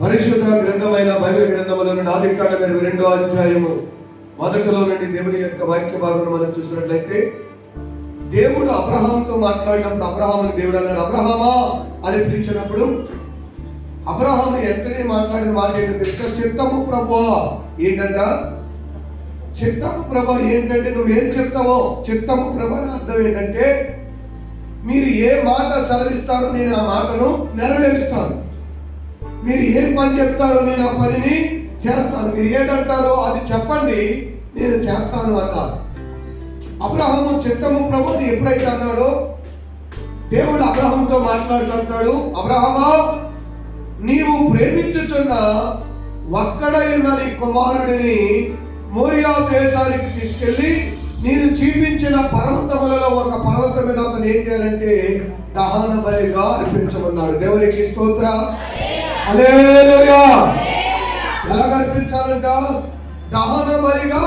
పరిశుద్ధ గ్రంథమైన బైబిల్ గ్రంథములో నుండి ఆదికాండం 22వ అధ్యాయము మొదటిలో నుండి దేవుని యొక్క వాక్య భాగం మనం చూసినట్లయితే, దేవుడు అబ్రహాముతో మాట్లాడినప్పుడు అబ్రహాముని దేవుడు అన్నాడు, అబ్రహామా అని పిలిచినప్పుడు అబ్రహాము వెంటనే మాట్లాడిన మాట ఏంటంటే, చిత్తము ప్రభువా. ఏంటంట? చిత్తము ప్రభు ఏంటంటే నువ్వేం చెప్తావో. చిత్తము ప్రభు అని అర్థం ఏంటంటే, మీరు ఏ మాట సెలవిస్తారో నేను ఆ మాటను నెరవేరుస్తాను. మీరు ఏం పని చెప్తారో నేను ఆ పనిని చేస్తాను. మీరు ఏదంటారో అది చెప్పండి, నేను చేస్తాను అన్నారు. అబ్రహాము చిత్తము ప్రభు ఎప్పుడైతే అన్నాడో, దేవుడు అబ్రహాముతో మాట్లాడుతున్నాడు, అబ్రహామా నీవు ప్రేమించుచున్న ఒక్కడై ఉన్న నీ కుమారుడిని మోరియా దేశానికి తీసుకెళ్లి నేను చూపించిన పర్వతములలో ఒక పర్వతం మీద అతను ఏం చేయాలంటే దహన బలిగా అర్పించమన్నాడు. దేవునికి స్తోత్రం. హల్లెలూయా. ఎలా అర్పించాలంట? దహన బలిగా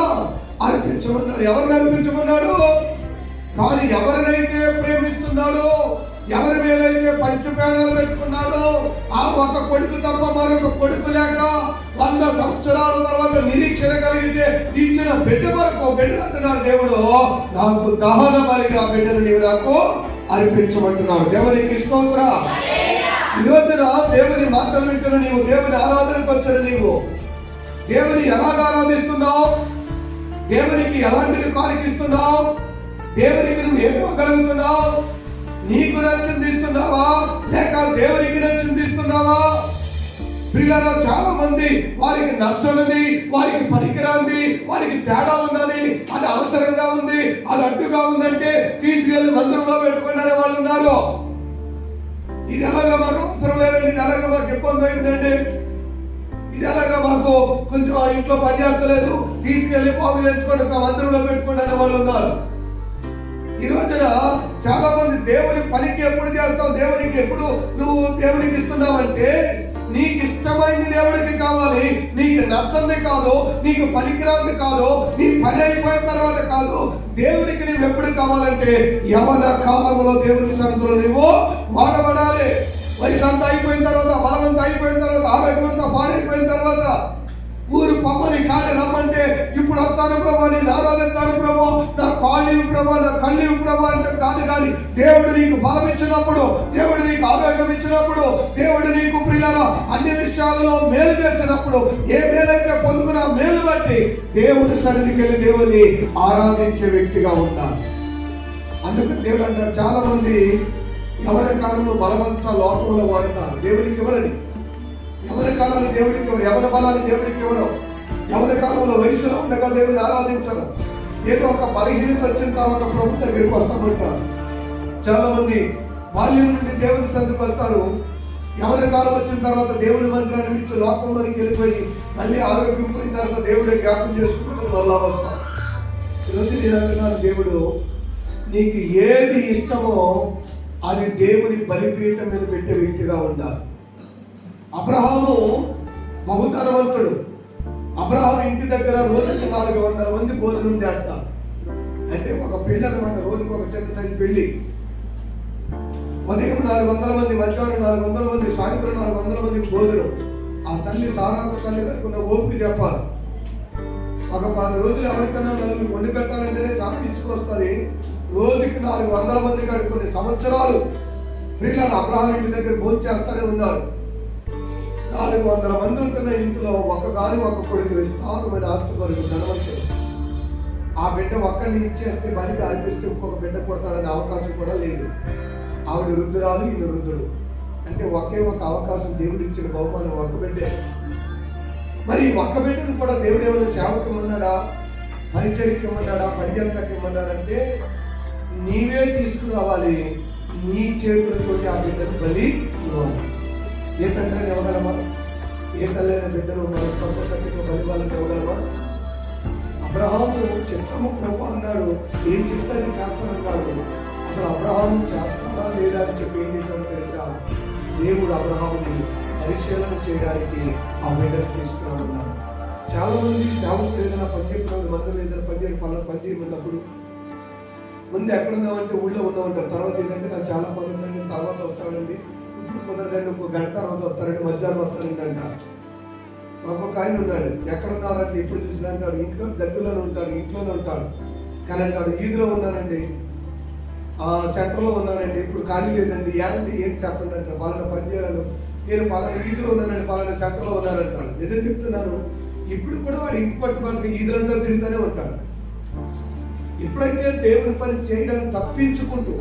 అర్పించమన్నాడు. ఎవరిని అర్పించమన్నాడు? కానీ ఎవరినైతే ప్రేమిస్తున్నాడో, ఎవరి మీదైతే పంచప్రాణాలు పెట్టుకున్నాడో, ఆ ఒక కొడుకు తప్ప మరొక కొడుకు లేక 100 సంవత్సరాల తర్వాత నిరీక్షణ కలిగితే ఇచ్చిన బిడ్డ వరకు బిడ్డ అంటున్నాడు దేవుడు, నాకు దహన బలిగా బిడ్డను నీవు నాకు అర్పించమంటున్నాడు. దేవునికి స్తోత్రం. ఈ రోజున దేవుని మాటలు వింటున్న నీవు, దేవుని ఆరాధనకు వచ్చిన నీవు, దేవుని ఎలాగ ఆరాధిస్తున్నావు? దేవునికి ఎలాంటిది కాలికిస్తున్నావు? దేవునికి నువ్వు ఏమి ఇవ్వగలుగుతున్నావు? నీకు నచ్చింది ఇస్తున్నావా లేక దేవునికి నచ్చింది ఇస్తున్నావా? పిల్లలు చాలా మంది వారికి నచ్చనిది, వారికి పనికిరాంది, వారికి తేడా ఉండాలి, అది అవసరంగా ఉంది, అది అడ్డుగా ఉందంటే తీసుకెళ్లి మందిరంలో పెట్టుకునే వాళ్ళు ఉన్నారు. ఇది ఎలాగా మాకు అవసరం లేదండి, ఇది ఎలాగా మాకు ఇబ్బంది అయిందండి, ఇది ఎలాగా మాకు కొంచెం ఇంట్లో పని చేస్తలేదు, తీసుకెళ్లి బాగు చేసుకొని మందిరంలో పెట్టుకునే వాళ్ళు ఉన్నారు. ఈ రోజున చాలా మంది దేవుని పనికి ఎప్పుడు చేస్తావు, దేవునికి ఎప్పుడు నువ్వు దేవునికి ఇస్తున్నావంటే, నీకు ఇష్టమైంది దేవుడికి కావాలి, నీకు నచ్చంది కాదు, నీకు పనికిరాంది కాదు, నీ పని అయిపోయిన తర్వాత కాదు, దేవునికి నువ్వు ఎప్పుడు కావాలంటే యవన కాలంలో దేవుని సన్నిధిలో నువ్వు వాడబడాలి. వయసు అంతా అయిపోయిన తర్వాత, బలమంతా అయిపోయిన తర్వాత, ఆరోగ్యం అంతా పాడైపోయిన తర్వాత, ఊరు పమ్మని కాలి రమ్మంటే ఇప్పుడు వస్తాను ప్రభా, నేను ఆరాధిస్తాను ప్రభా, నా కాళ్ళు ప్రభా, నా కళ్ళు ప్రభా అంటే కాదు. కానీ దేవుడు నీకు బలం ఇచ్చినప్పుడు, దేవుడు నీకు ఆరోగ్యం ఇచ్చినప్పుడు, దేవుడు నీకు ప్రియులారా అన్ని విషయాలలో మేలు చేసినప్పుడు, ఏ మేలైతే పొందుకున్న మేలు బట్టి దేవుడి సన్నిధికి వెళ్ళి దేవుని ఆరాధించే వ్యక్తిగా ఉంటారు. అందుకని దేవుడు అంటారు, చాలా మంది ఎవరి కాలంలో బలమంతా లోకంలో వాడుతారు, దేవుడికి ఎవరని. ఎవరి కాలంలో దేవుడికి ఎవరు, ఎవరి బలాన్ని దేవుడికి ఎవరు, ఎవరి కాలంలో వయసులో ఉండగా దేవుని ఆరాధించరు. ఏదో ఒక బలహీనత వచ్చిన తర్వాత ప్రభుత్వం వీరికి వస్తామంటారు. చాలా మంది బాల్యం నుండి దేవుని సన్నిధికి వస్తారు, ఎవరి కాలం వచ్చిన తర్వాత దేవుని మందిరాన్ని విడిచి లోకంలోనికి వెళ్ళిపోయి మళ్ళీ ఆరోగ్యం పోయిన తర్వాత దేవుడే జ్ఞాపకం చేసుకుంటూ మళ్ళా వస్తారు. ఈరోజు నేను అంటున్నాను, దేవుడు నీకు ఏది ఇష్టమో అది దేవుని బలిపీఠం మీద పెట్టే వ్యక్తిగా ఉండాలి. అబ్రహాము బహుధనవంతుడు. అబ్రహాము ఇంటి దగ్గర రోజుకి 400 మంది భోజనం చేస్తారు. అంటే ఒక పెళ్లి అనమాట, రోజుకి ఒక చిన్న సైజు పెళ్లి. ఉదయం 400 మంది, మధ్యాహ్నం 400 మంది, సాయంత్రం 400 మంది భోజనం. ఆ తల్లి సారాకు తల్లి కనుకున్న ఓపిక చెప్పాలి. ఒక 10 రోజులు ఎవరికైనా నలుగురు వండి పెట్టాలంటేనే చాలా తీసుకొస్తుంది. రోజుకి 400 మంది కాదు, కొన్ని సంవత్సరాలు పిల్లలు అబ్రహాం ఇంటి దగ్గర భోజనం చేస్తానే ఉన్నారు. 400 మంది ఉంటున్న ఇంట్లో ఒక కొడుకు విస్తారమైన ఆస్తిపరుడు, ధనవంతుడు. ఆ బిడ్డ ఒక్కడిని ఇచ్చేస్తే బలికి అర్పిస్తే ఇంకొక బిడ్డ కొడతాడనే అవకాశం కూడా లేదు. ఆవిడ వృద్ధురాలు, ఈయన వృద్ధుడు. అంటే ఒకే ఒక అవకాశం దేవుడు ఇచ్చిన బహుమానం ఒక్క బిడ్డే. మరి ఒక్క బిడ్డను కూడా దేవుడు ఏమైనా సేవకమన్నాడా, పరిచర్యకమన్నాడా, పర్యంతకమన్నాడంటే నీవే తీసుకురావాలి, నీ చేతులతో ఆ బిడ్డను బలి ఇవ్వాలి. ఏ తండ్రిని ఇవ్వగలమా? ఏ తల్లైన బిడ్డను మన సొంత తల్లితో బలి వాళ్ళకి ఇవ్వగలమా? అబ్రహాము చిత్తము ప్రభు అన్నాడు, ఏం చెప్తాను చేస్తానన్నాడు. అసలు అబ్రహాము చేస్తాడా లేదా అని చెప్పి ఏం చేశాడో తెలుసా? దేవుడు అబ్రహాముని పరిశీలన చేయడానికి ఆ బిడ్డను తీసుకురామన్నాడు. చాలా మంది సేవకు ఏదైనా పనిచేయడం, మందులు ఏదైనా పనిచేయమన్నప్పుడు ముందు ఎక్కడున్నామంటే ఊళ్ళో ఉన్నామంటారు. తర్వాత ఏంటంటే నాకు చాలా పని ఉందండి, తర్వాత వస్తానండి, కుదరదండి, ఇంకో గంట తర్వాత వస్తారండి, మధ్యాహ్నం వస్తారండి అంట. ఒక్కొక్క ఆయన ఉన్నాడు, ఎక్కడ ఉన్నారంటే ఇప్పుడు చూసిన అంటాడు ఇంట్లో దగ్గరలోనే ఉంటాడు, ఇంట్లోనే ఉంటాడు. కానీ అంటాడు ఈదులో ఉన్నానండి, సెంటర్లో ఉన్నానండి, ఇప్పుడు ఖాళీ లేదండి, ఏం చెప్పండి అంటారు. వాళ్ళని పని చేయాలి, నేను పలానా ఈదులో ఉన్నానండి, పలానా సెంటర్లో ఉన్నానంటాడు. నిజం చెప్తున్నాను, ఇప్పుడు కూడా వాడు ఇంటి పట్టుకోవడానికి ఈదులంతా తిరుగుతూనే ఉంటాడు. ఎప్పుడైతే దేవుని పని చేయడానికి తప్పించుకుంటూ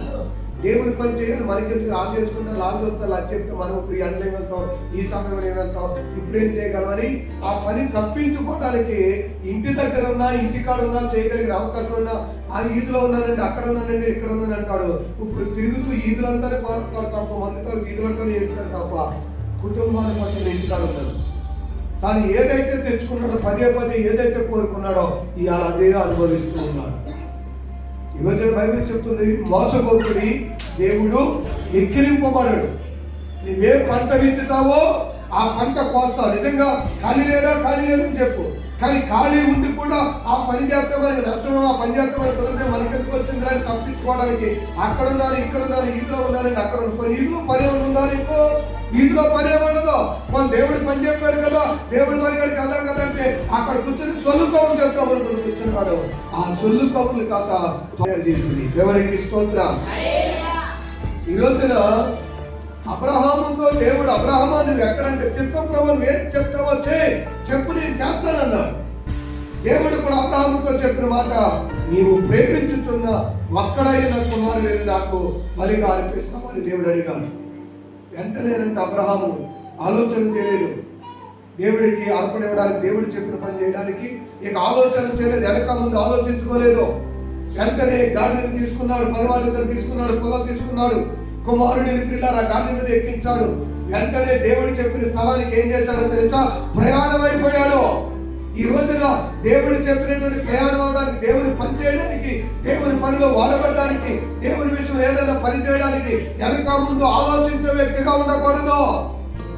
దేవుని పని చేయాలి, మనకి లాల్ చేసుకుంటా, లాల్ చూస్తా, లాల్ చెప్తే మనం ఇప్పుడు ఎండలో వెళ్తాం, ఈ సమయంలో ఏం వెళ్తాం, ఇప్పుడు ఏం చేయగలమని ఆ పని తప్పించుకోవడానికి ఇంటి దగ్గర ఉన్నా, ఇంటికాడ ఉన్నా, చేయగలిగిన అవకాశం ఉన్నా, ఆ ఈదులో ఉన్నానండి, అక్కడ ఉన్నానండి, ఇక్కడ ఉన్నాను అంటాడు. ఇప్పుడు తిరుగుతూ ఈదులంతానే పాడుతాడు తప్ప, మందితో ఈదులంతానే చేస్తాడు తప్ప కుటుంబాన్ని పట్టిన ఇంటికాడ ఉన్నాడు. తాను ఏదైతే తెచ్చుకున్నాడో, పదే పదే ఏదైతే కోరుకున్నాడో ఇవాళ అదే అనుభవిస్తూ ఉన్నాడు. ఈరోజు బైబిల్ చెప్తుంది, మోసపోకుడి, దేవుడు ఎక్కిరింపబడడు. నువ్వే పంట విత్తుతావో ఆ పంట కోస్తావు. నిజంగా ఖాళీ లేదని చెప్పు, కానీ ఖాళీ ఉండి కూడా ఆ పని చేస్తామని నష్టం, ఆ పని చేస్తామని కుదిరితే మనకెందుకు వచ్చింది అని తప్పించుకోవడానికి అక్కడ ఉన్నాను, ఇక్కడ ఉన్నాను, ఇంట్లో ఉన్నానండి, అక్కడ ఇంట్లో పని ఉండాలి, ఇంకో ఇంట్లో పని ఏమన్నదో మనం దేవుడి పని చెప్పారు కదా, దేవుడి పని కాడికి వెళ్దాం కదంటే అక్కడ కూర్చొని సొల్లు కబుర్లు చెప్తామని కూర్చున్నాడు. ఆ సొల్లు కబుర్లు కాక తయారు చేసింది. ఎవరికి స్తోత్రం. ఈ రోజున అబ్రహాముతో దేవుడు, అబ్రహామా నువ్వు ఎక్కడంటే చిత్తం ప్రభు ఏం చెప్తావో చెప్పు, నేను చేస్తానన్నాడు. దేవుడు కూడా అబ్రహాముతో చెప్పిన మాట, నీవు ప్రేమించుతున్న ఒక్కడైన కుమారుడు నాకు బలిగా అర్పిస్తామని దేవుడు అడిగాడు. వెంటనేనంటే అబ్రహాము ఆలోచన చేయలేదు, దేవుడికి అర్పణ ఇవ్వడానికి, దేవుడు చెప్పిన పని చేయడానికి ఇక ఆలోచన చేయలేదు, వెనక ముందు ఆలోచించుకోలేదు. వెంటనే గాడిని తీసుకున్నాడు, పని వాళ్ళిద్దరు తీసుకున్నాడు, పొలాలు తీసుకున్నాడు, కుమారుడిని పిల్లలు ఆ గాడి మీద ఎక్కించాడు. వెంటనే దేవుడు చెప్పిన స్థలానికి ఏం చేశాడో తెలుసా, ప్రయాణం అయిపోయాడు. ఈ రోజున దేవుడు చెప్పినటువంటి ప్రయాణం అవడానికి, దేవుని పని చేయడానికి, దేవుని పనిలో వాడబడడానికి, దేవుని విషయంలో ఏదైనా పని చేయడానికి వెనక ముందు ఆలోచించే వ్యక్తిగా ఉండకూడదు.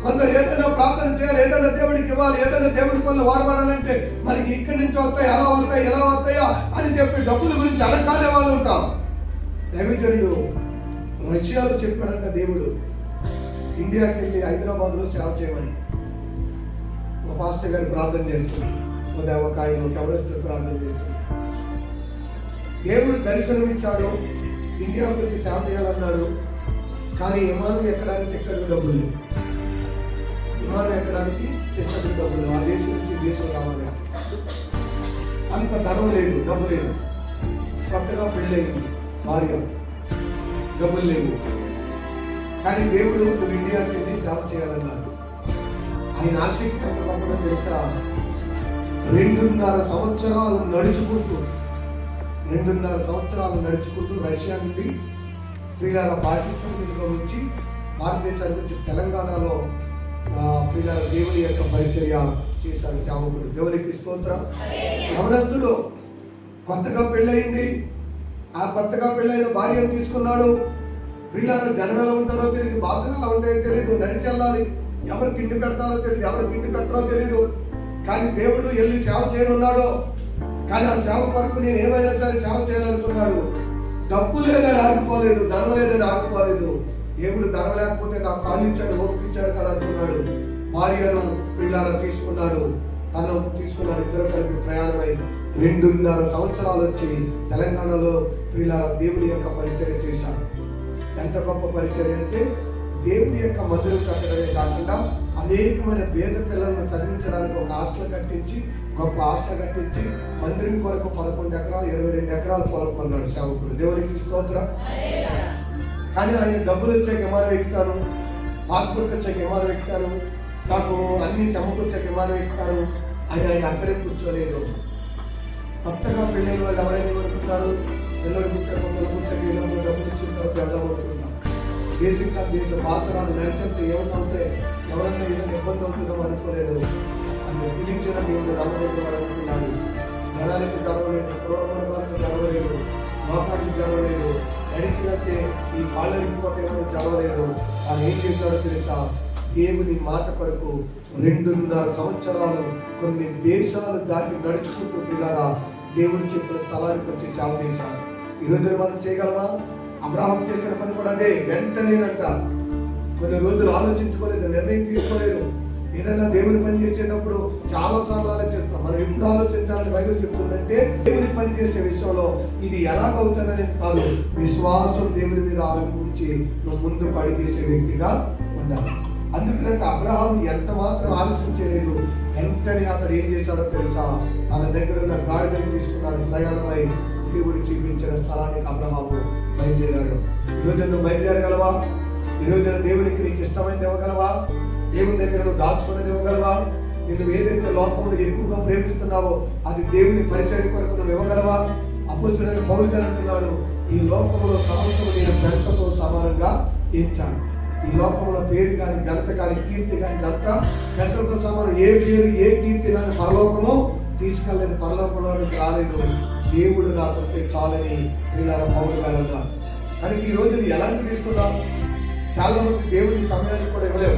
కొందరు ఏదైనా ప్రార్థన చేయాలి, ఏదైనా దేవుడికి ఇవ్వాలి, ఏదైనా దేవుడి పనులు వాడబడాలంటే మనకి ఇక్కడి నుంచి వస్తాయి, ఎలా వస్తాయా అని చెప్పి డబ్బుల గురించి అడగాలే వాళ్ళు ఉంటాం. దైవజనుడు రష్యాలో చెప్పాడంట, దేవుడు ఇండియాకి వెళ్ళి హైదరాబాద్లో సేవ చేయమని. ఒక పాస్టర్ గారి ప్రార్థన చేస్తుంది, ఒక ఆయన ఎవరిస్తూ ప్రార్థన చేస్తుంది. దేవుడు దర్శనం ఇచ్చాడు, ఇండియాకి వచ్చి సేవ చేయాలన్నాడు. కానీ విమానం ఎక్కడానికి టిక్కెట్ డబ్బులు లేవు, విమానం ఎక్కడానికి టిక్కెట్ డబ్బులు, ఆ దేశం నుంచి దేశం రావాలి, అంత ధనం లేదు, డబ్బు లేదు. కొత్తగా పెళ్ళయింది భార్య, డబ్బులు లేవు. కానీ దేవుడు నువ్వు ఇండియాకి వెళ్ళి సేవ చేయాలన్నాడు. ఆయన ఆసక్తి ఎంత గొప్పదో తెలుసా, 2.5 సంవత్సరాలు నడుచుకుంటూ రష్యా నుండి పిల్లల పాకిస్తాన్ నుంచి భారతదేశానికి వచ్చి తెలంగాణలో పిల్లల దేవుని యొక్క పరిచర్య చేశాడు సేవకుడు. దేవునికి స్తోత్రం. యవనస్తుడు, కొత్తగా పెళ్ళయింది, ఆ కొత్తగా పెళ్ళైన భార్యను తీసుకున్నాడు. పిల్లలు జనం ఎలా ఉంటారో తెలియదు, భాషలు ఎలా ఉంటాయో తెలియదు, నడిచెళ్ళాలి, ఎవరు తిండి పెడతారో తెలియదు, ఎవరు తిండి పెట్టరో తెలియదు. కానీ దేవుడు వెళ్ళి సేవ చేయనున్నాడు. కానీ ఆ సేవ కొరకు నేను ఏమైనా సరే సేవ చేయాలనుకున్నాడు. డబ్బు లేదని ఆగిపోలేదు, ధనం లేదని ఆగిపోలేదు. దేవుడు ధనం లేకపోతే నాకు కాళ్ళు ఇచ్చాడు, ఓపిచ్చాడు కదా అనుకున్నాడు. భార్యను పిల్లలను తీసుకున్నాడు, తను తీసుకున్నాడు. ఇద్దరు కలిపి ప్రయాణమై 2.5 సంవత్సరాలు వచ్చి తెలంగాణలో పిల్లల దేవుని యొక్క పరిచర్య చేశాడు. ఎంత గొప్ప పరిచర్య అంటే, దేవుని యొక్క మందిరం కట్టడమే కాకుండా అనేకమైన పేద పిల్లలను చదివించడానికి ఒక హాస్టల్ కట్టించి, గొప్ప హాస్టల్ కట్టించి మందిరం కొరకు 11 ఎకరాలు 22 ఎకరాల పొలం కొన్నాడు సేవకుడు. దేవునికి స్తోత్రం. కానీ ఆయన డబ్బులు వచ్చాక విమానం ఎక్కుతాను, పాస్పోర్ట్ వచ్చాక విమానం ఎక్కుతాను, నాకు అన్ని సమకూర్చాక విమానం ఎక్కుతాను అని ఆయన అక్కడే కూర్చోలేదు. కొత్తగా పెళ్ళైన వాళ్ళు ఎవరైనా కోరుకుంటారు, పిల్లలు పుస్తకం డబ్బులు ఇచ్చిన వెళ్ళబోతున్నారు. దేశ పాత్రలు నడిచేస్తే ఏమన్నా ఉంటే ఎవరైనా ఏదైనా ఇబ్బంది అవుతుందో అనుకోలేదు. అని పిలిచిన దేవుడు నమ్మలేదు అనుకున్నాడు. జనానికి గడవలేదు, కుటుంబానికి గడవలేదు, లోకానికి గడవలేదు, నడిచినట్టే ఈ కాళ్ళకి పోతే ఎవరు గడవలేదు. ఆయన ఏం చేశాడో తెలుసా, దేవుని మాట కొరకు 2.5 సంవత్సరాలు కొన్ని దేశాలు దాటి నడుచుకుంటూ పిల్లరా దేవుడు చెప్పిన స్థలానికి వచ్చి సేవ చేశాడు. ఈరోజు మనం చేయగలమా? అబ్రహాం చేసిన పని కూడా అదే. వెంటనేనంట కొన్ని రోజులు ఆలోచించుకోలేదు, నిర్ణయం తీసుకోలేదు. ఏదైనా దేవుని పని చేసేటప్పుడు చాలా సార్లు ఆలోచిస్తాం. మనం ఎప్పుడు ఆలోచించాలని బైబిల్ చెప్తుందంటే, దేవుని పని చేసే విషయంలో ఇది ఎలాగవుతుందని కాదు, విశ్వాసం దేవుని మీద ఆలోచించి నువ్వు ముందు పడి చేసే వ్యక్తిగా ఉండాలి. అందుకనే అబ్రహాం ఎంత మాత్రం ఆలోచించలేదు. వెంటనే అతడు ఏం చేశాడో తెలుసా? తన దగ్గర ఉన్న గాడిదను తీసుకున్నాడు. ప్రయాణమై దేవుడు చూపించిన స్థలానికి అబ్రహాము బయలుదేరాడు. ఈరోజు నువ్వు బయలుదేరగలవా? ఈరోజు దేవునికి నీకు ఇష్టమైనది ఇవ్వగలవా? దేవుని దగ్గర నువ్వు దాచుకున్నది ఇవ్వగలవా? నువ్వు ఏదైతే లోకంలో ఎక్కువగా ప్రేమిస్తున్నావో అది దేవుని పరిచయం కొరకు నువ్వు ఇవ్వగలవా? అపొస్తలుడైన పౌలు గారు అంటున్నాడు, ఈ లోకంలో సమస్తము నేను ఘనతతో సమానంగా ఎంచాను. ఈ లోకంలో పేరు కానీ, ఘనత కానీ, కీర్తి కానీ, ఘనతతో సమానం ఏ పేరు ఏ కీర్తి కానీ పరలోకము తీసుకెళ్ళలేదు, పరలోకంలోకి రాలేదు. దేవుడు నాకు చాలని పౌలు గారు అన్నారు. కానీ ఈ రోజు ఎలాంటి తీసుకున్నావు? చాలా మంది దేవుడి సమయానికి కూడా ఇవ్వలేవు.